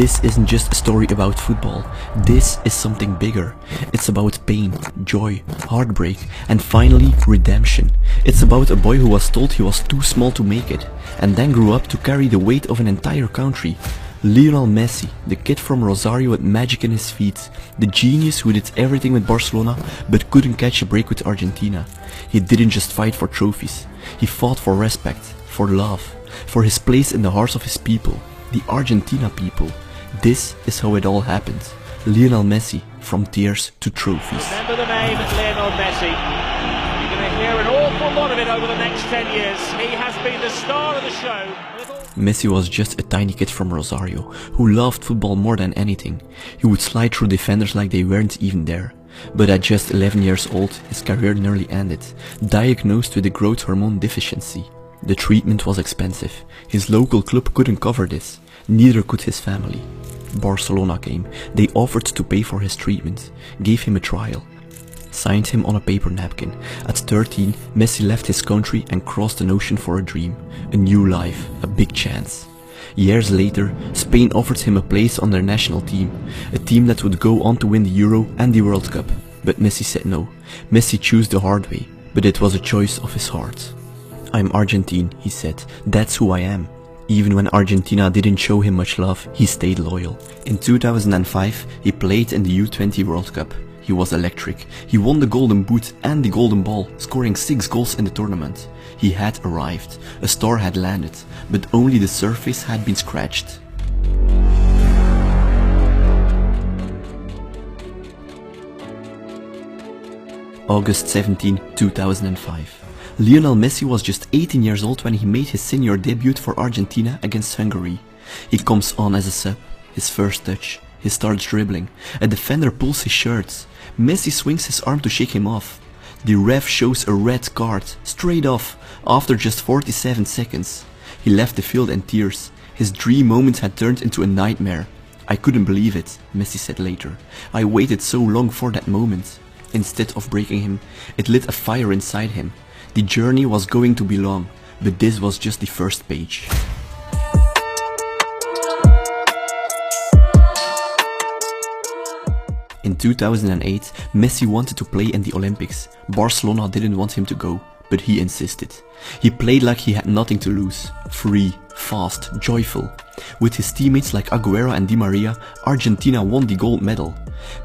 this isn't just a story about football. This is something bigger. It's about pain, joy, heartbreak, and finally redemption. It's about a boy who was told he was too small to make it, and then grew up to carry the weight of an entire country. Lionel Messi, the kid from Rosario with magic in his feet, the genius who did everything with Barcelona but couldn't catch a break with Argentina. He didn't just fight for trophies, he fought for respect, for love, for his place in the hearts of his people, the Argentina people. This is how it all happened. Lionel Messi, from tears to trophies. Remember the name Lionel Messi. You're going to hear an awful lot of it over the next 10 years. He has been the star of the show. Messi was just a tiny kid from Rosario, who loved football more than anything. He would slide through defenders like they weren't even there. But at just 11 years old, his career nearly ended, diagnosed with a growth hormone deficiency. The treatment was expensive. His local club couldn't cover this, neither could his family. Barcelona came. They offered to pay for his treatment, gave him a trial, signed him on a paper napkin. At 13, Messi left his country and crossed an ocean for a dream, a new life, a big chance. Years later, Spain offered him a place on their national team, a team that would go on to win the Euro and the World Cup. But Messi said no. Messi chose the hard way, but it was a choice of his heart. "I'm Argentine," he said, "that's who I am." Even when Argentina didn't show him much love, he stayed loyal. In 2005, he played in the U20 World Cup. He was electric. He won the Golden Boot and the Golden Ball, scoring 6 goals in the tournament. He had arrived. A star had landed, but only the surface had been scratched. August 17, 2005. Lionel Messi was just 18 years old when he made his senior debut for Argentina against Hungary. He comes on as a sub, his first touch. He starts dribbling. A defender pulls his shirt. Messi swings his arm to shake him off. The ref shows a red card, straight off, after just 47 seconds. He left the field in tears. His dream moment had turned into a nightmare. "I couldn't believe it," Messi said later. "I waited so long for that moment." Instead of breaking him, it lit a fire inside him. The journey was going to be long, but this was just the first page. In 2008, Messi wanted to play in the Olympics. Barcelona didn't want him to go, but he insisted. He played like he had nothing to lose. Free, fast, joyful. With his teammates like Aguero and Di Maria, Argentina won the gold medal.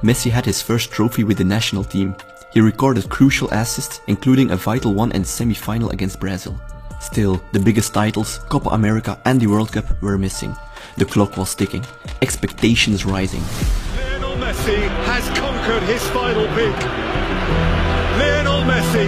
Messi had his first trophy with the national team. He recorded crucial assists, including a vital one in semi-final against Brazil. Still, the biggest titles, Copa America and the World Cup, were missing. The clock was ticking, expectations rising. Lionel Messi has conquered his final peak. Lionel Messi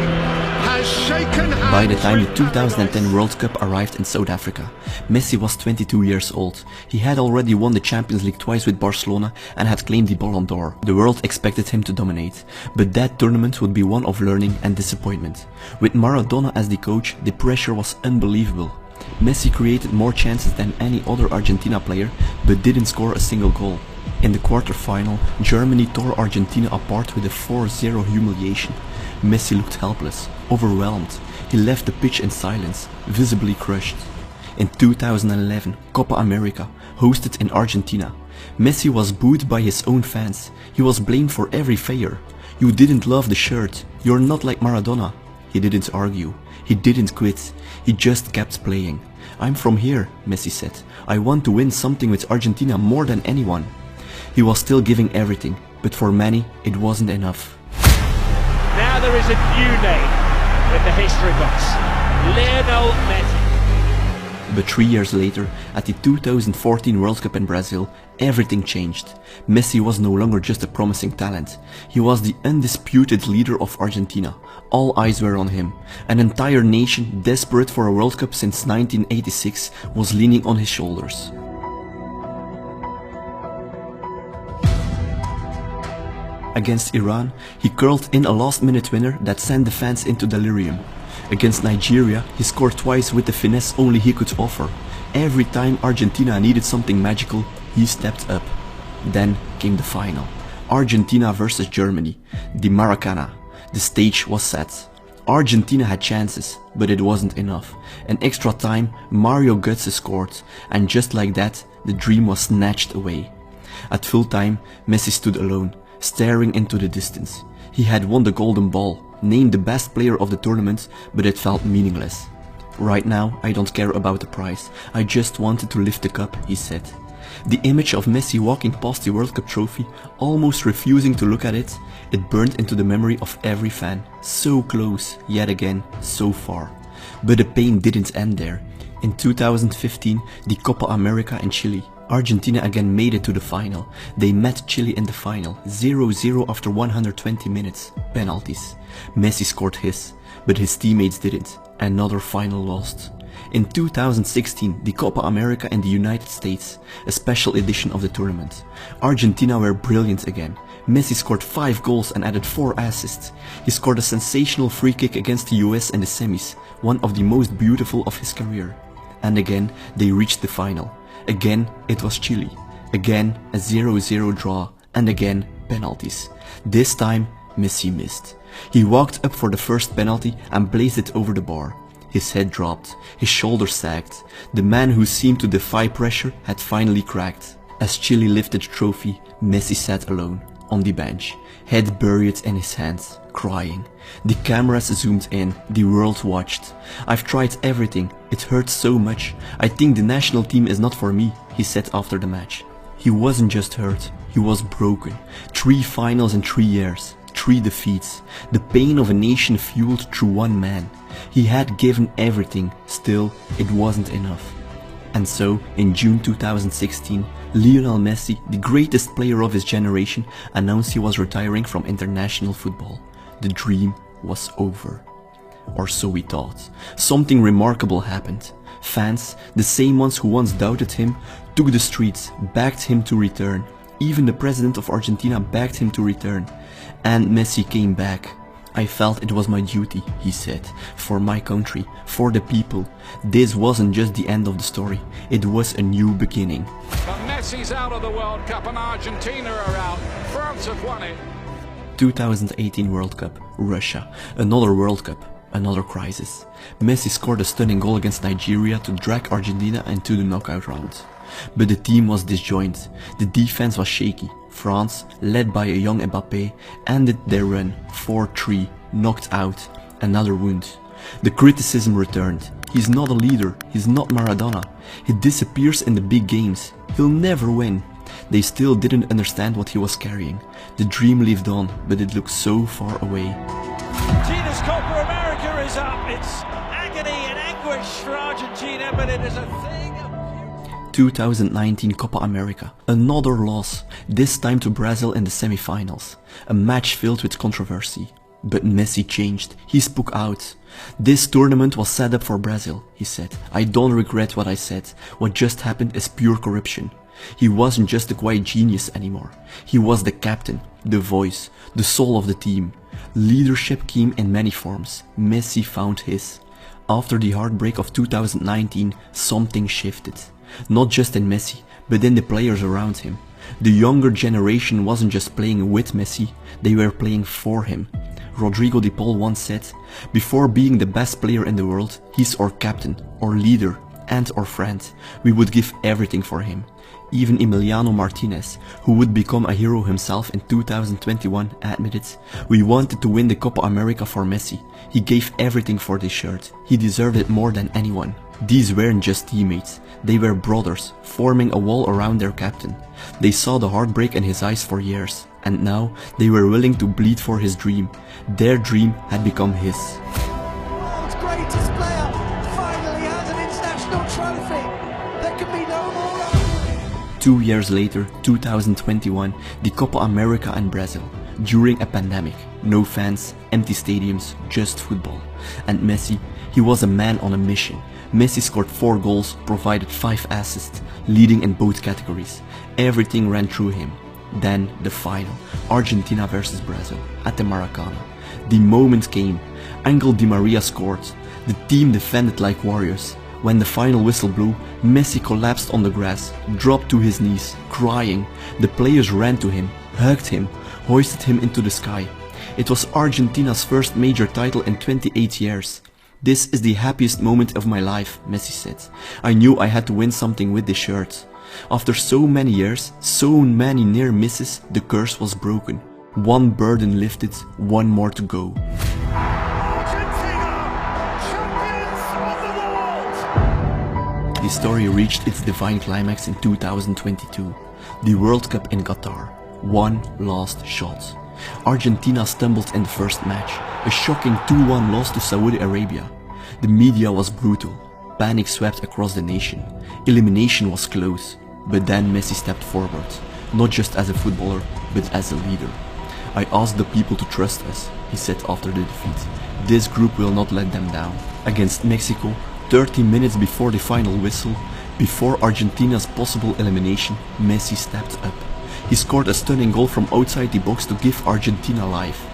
has shaken hands. By the time the 2010 World Cup arrived in South Africa, Messi was 22 years old. He had already won the Champions League twice with Barcelona and had claimed the Ballon d'Or. The world expected him to dominate, but that tournament would be one of learning and disappointment. With Maradona as the coach, the pressure was unbelievable. Messi created more chances than any other Argentina player, but didn't score a single goal. In the quarter-final, Germany tore Argentina apart with a 4-0 humiliation. Messi looked helpless, overwhelmed. He left the pitch in silence, visibly crushed. In 2011, Copa America, hosted in Argentina. Messi was booed by his own fans. He was blamed for every failure. "You didn't love the shirt. You're not like Maradona." He didn't argue. He didn't quit. He just kept playing. "I'm from here," Messi said. "I want to win something with Argentina more than anyone." He was still giving everything, but for many, it wasn't enough. Now there is a new name in the history books. Lionel Messi. But 3 years later, at the 2014 World Cup in Brazil, everything changed. Messi was no longer just a promising talent. He was the undisputed leader of Argentina. All eyes were on him. An entire nation, desperate for a World Cup since 1986, was leaning on his shoulders. Against Iran, he curled in a last-minute winner that sent the fans into delirium. Against Nigeria, he scored twice with the finesse only he could offer. Every time Argentina needed something magical, he stepped up. Then came the final. Argentina versus Germany. The Maracana. The stage was set. Argentina had chances, but it wasn't enough. In extra time, Mario Götze scored, and just like that, the dream was snatched away. At full time, Messi stood alone, staring into the distance. He had won the golden ball, named the best player of the tournament, but it felt meaningless. "Right now, I don't care about the prize. I just wanted to lift the cup," he said. The image of Messi walking past the World Cup trophy, almost refusing to look at it, it burned into the memory of every fan. So close, yet again, so far. But the pain didn't end there. In 2015, the Copa America in Chile, Argentina again made it to the final. They met Chile in the final, 0-0 after 120 minutes, penalties. Messi scored his, but his teammates didn't. Another final lost. In 2016, the Copa America in the United States, a special edition of the tournament. Argentina were brilliant again. Messi scored 5 goals and added 4 assists. He scored a sensational free kick against the US in the semis, one of the most beautiful of his career. And again, they reached the final. Again, it was Chile. Again, a 0-0 draw. And again, penalties. This time, Messi missed. He walked up for the first penalty and blazed it over the bar. His head dropped, his shoulders sagged. The man who seemed to defy pressure had finally cracked. As Chile lifted the trophy, Messi sat alone, on the bench, head buried in his hands, crying. The cameras zoomed in, the world watched. "I've tried everything, it hurts so much. I think the national team is not for me," he said after the match. He wasn't just hurt, he was broken. 3 finals in 3 years, 3 defeats. The pain of a nation fueled through one man. He had given everything, still it wasn't enough. And so, in June 2016, Lionel Messi, the greatest player of his generation, announced he was retiring from international football. The dream was over. Or so we thought. Something remarkable happened. Fans, the same ones who once doubted him, took the streets, begged him to return. Even the president of Argentina begged him to return. And Messi came back. "I felt it was my duty," he said, "for my country, for the people. This wasn't just the end of the story, it was a new beginning." But Messi's out of the World Cup and Argentina are out. France have won it. 2018 World Cup, Russia, another World Cup, another crisis. Messi scored a stunning goal against Nigeria to drag Argentina into the knockout round. But the team was disjointed, the defense was shaky. France, led by a young Mbappé, ended their run 4-3, knocked out, another wound. The criticism returned. He's not a leader, he's not Maradona. He disappears in the big games, he'll never win. They still didn't understand what he was carrying. The dream lived on, but it looked so far away. Argentina's Copa America is up. It's agony and anguish for Argentina, but it is a thing of 2019 Copa America, another loss, this time to Brazil in the semi-finals. A match filled with controversy. But Messi changed, he spoke out. "This tournament was set up for Brazil," he said. "I don't regret what I said. What just happened is pure corruption." He wasn't just a quiet genius anymore. He was the captain, the voice, the soul of the team. Leadership came in many forms. Messi found his. After the heartbreak of 2019, something shifted. Not just in Messi, but in the players around him. The younger generation wasn't just playing with Messi, they were playing for him. Rodrigo de Paul once said, "Before being the best player in the world, he's our captain, our leader, and our friend. We would give everything for him." Even Emiliano Martinez, who would become a hero himself in 2021, admitted, "We wanted to win the Copa America for Messi. He gave everything for this shirt. He deserved it more than anyone." These weren't just teammates, they were brothers, forming a wall around their captain. They saw the heartbreak in his eyes for years, and now they were willing to bleed for his dream. Their dream had become his. World's greatest player finally has an international trophy. There can be no more argument. 2 years later, 2021, the Copa America in Brazil. During a pandemic, no fans, empty stadiums, just football. And Messi, he was a man on a mission. Messi scored 4 goals, provided 5 assists, leading in both categories. Everything ran through him. Then the final, Argentina versus Brazil, at the Maracana. The moment came. Angel Di Maria scored. The team defended like warriors. When the final whistle blew, Messi collapsed on the grass, dropped to his knees, crying. The players ran to him, hugged him, hoisted him into the sky. It was Argentina's first major title in 28 years. "This is the happiest moment of my life," Messi said. "I knew I had to win something with this shirt." After so many years, so many near misses, the curse was broken. One burden lifted, one more to go. Argentina, champions of the world! The story reached its divine climax in 2022. The World Cup in Qatar. One last shot. Argentina stumbled in the first match. A shocking 2-1 loss to Saudi Arabia. The media was brutal. Panic swept across the nation. Elimination was close. But then Messi stepped forward. Not just as a footballer, but as a leader. I asked the people to trust us, he said after the defeat. This group will not let them down. Against Mexico, 30 minutes before the final whistle, before Argentina's possible elimination, Messi stepped up. He scored a stunning goal from outside the box to give Argentina life.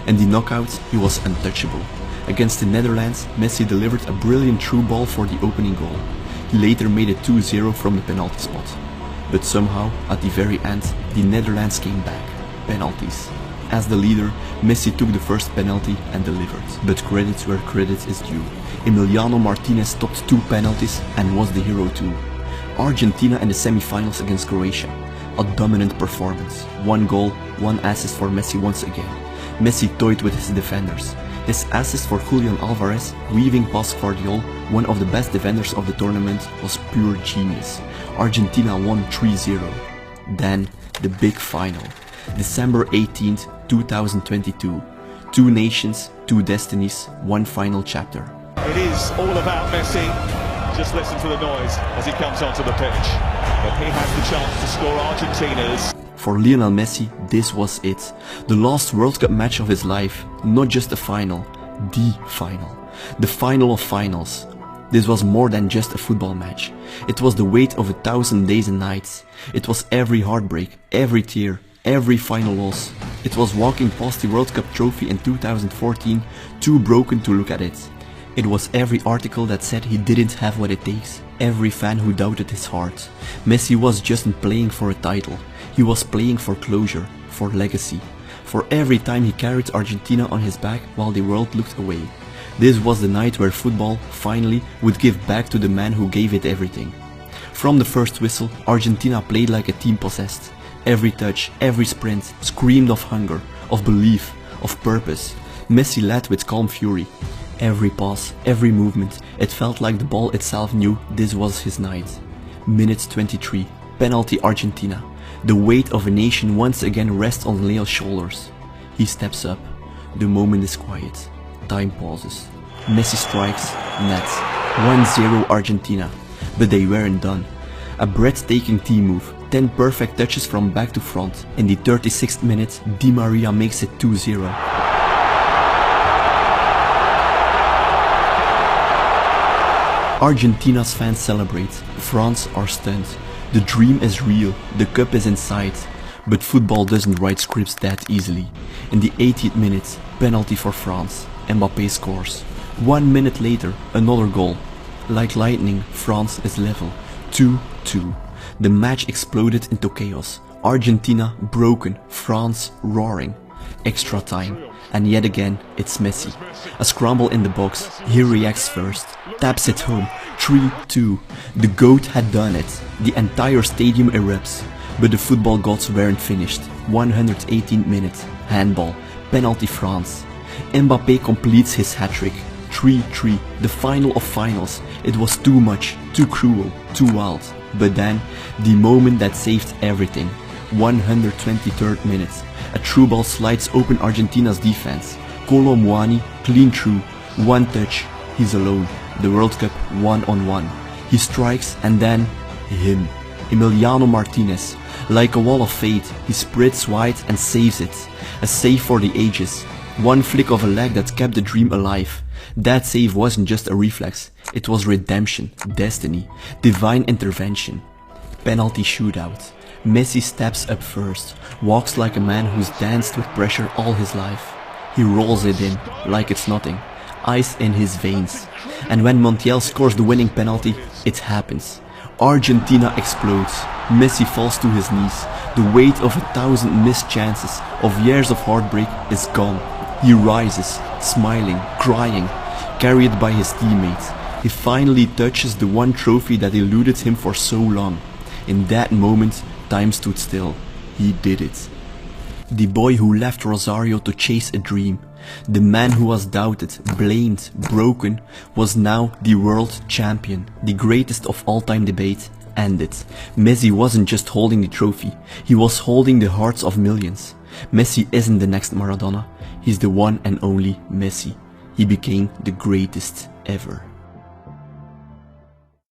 In the knockouts, he was untouchable. Against the Netherlands, Messi delivered a brilliant through ball for the opening goal. He later made it 2-0 from the penalty spot. But somehow, at the very end, the Netherlands came back. Penalties. As the leader, Messi took the first penalty and delivered. But credit where credit is due. Emiliano Martinez stopped 2 penalties and was the hero too. Argentina in the semi-finals against Croatia. A dominant performance. 1 goal, 1 assist for Messi once again. Messi toyed with his defenders. His assist for Julian Alvarez, weaving past Guardiola, one of the best defenders of the tournament, was pure genius. Argentina won 3-0. Then, the big final. December 18th, 2022. 2 nations, 2 destinies, 1 final chapter. It is all about Messi. Just listen to the noise as he comes onto the pitch. But he has the chance to score Argentina's. For Lionel Messi, this was it. The last World Cup match of his life. Not just a final, the final. The final of finals. This was more than just a football match. It was the weight of 1,000 days and nights. It was every heartbreak, every tear, every final loss. It was walking past the World Cup trophy in 2014, too broken to look at it. It was every article that said he didn't have what it takes. Every fan who doubted his heart. Messi was just playing for a title. He was playing for closure, for legacy. For every time he carried Argentina on his back while the world looked away. This was the night where football, finally, would give back to the man who gave it everything. From the first whistle, Argentina played like a team possessed. Every touch, every sprint, screamed of hunger, of belief, of purpose. Messi led with calm fury. Every pass, every movement, it felt like the ball itself knew this was his night. Minute 23, penalty Argentina. The weight of a nation once again rests on Leo's shoulders. He steps up. The moment is quiet. Time pauses. Messi strikes, net. 1-0 Argentina. But they weren't done. A breathtaking team move. 10 perfect touches from back to front. In the 36th minute, Di Maria makes it 2-0. Argentina's fans celebrate. France are stunned. The dream is real. The cup is in sight. But football doesn't write scripts that easily. In the 80th minute, penalty for France. Mbappé scores. 1 minute later, another goal. Like lightning, France is level. 2-2. The match exploded into chaos. Argentina broken, France roaring. Extra time. And yet again, it's Messi. A scramble in the box. He reacts first. Taps it home. 3-2. The GOAT had done it. The entire stadium erupts. But the football gods weren't finished. 118th minute. Handball. Penalty France. Mbappé completes his hat-trick. 3-3. The final of finals. It was too much, too cruel, too wild. But then, the moment that saved everything. 123rd minute. A through ball slides open Argentina's defense. Kolo Muani, clean through. 1 touch. He's alone. The World Cup 1-on-1. He strikes and then him. Emiliano Martinez. Like a wall of fate, he spreads wide and saves it. A save for the ages. 1 flick of a leg that kept the dream alive. That save wasn't just a reflex. It was redemption, destiny, divine intervention. Penalty shootout. Messi steps up first, walks like a man who's danced with pressure all his life. He rolls it in, like it's nothing, ice in his veins. And when Montiel scores the winning penalty, it happens. Argentina explodes. Messi falls to his knees. The weight of 1,000 missed chances, of years of heartbreak, is gone. He rises, smiling, crying, carried by his teammates. He finally touches the one trophy that eluded him for so long. In that moment, time stood still. He did it. The boy who left Rosario to chase a dream, the man who was doubted, blamed, broken, was now the world champion. The greatest of all time debate ended. Messi wasn't just holding the trophy, he was holding the hearts of millions. Messi isn't the next Maradona, he's the one and only Messi. He became the greatest ever.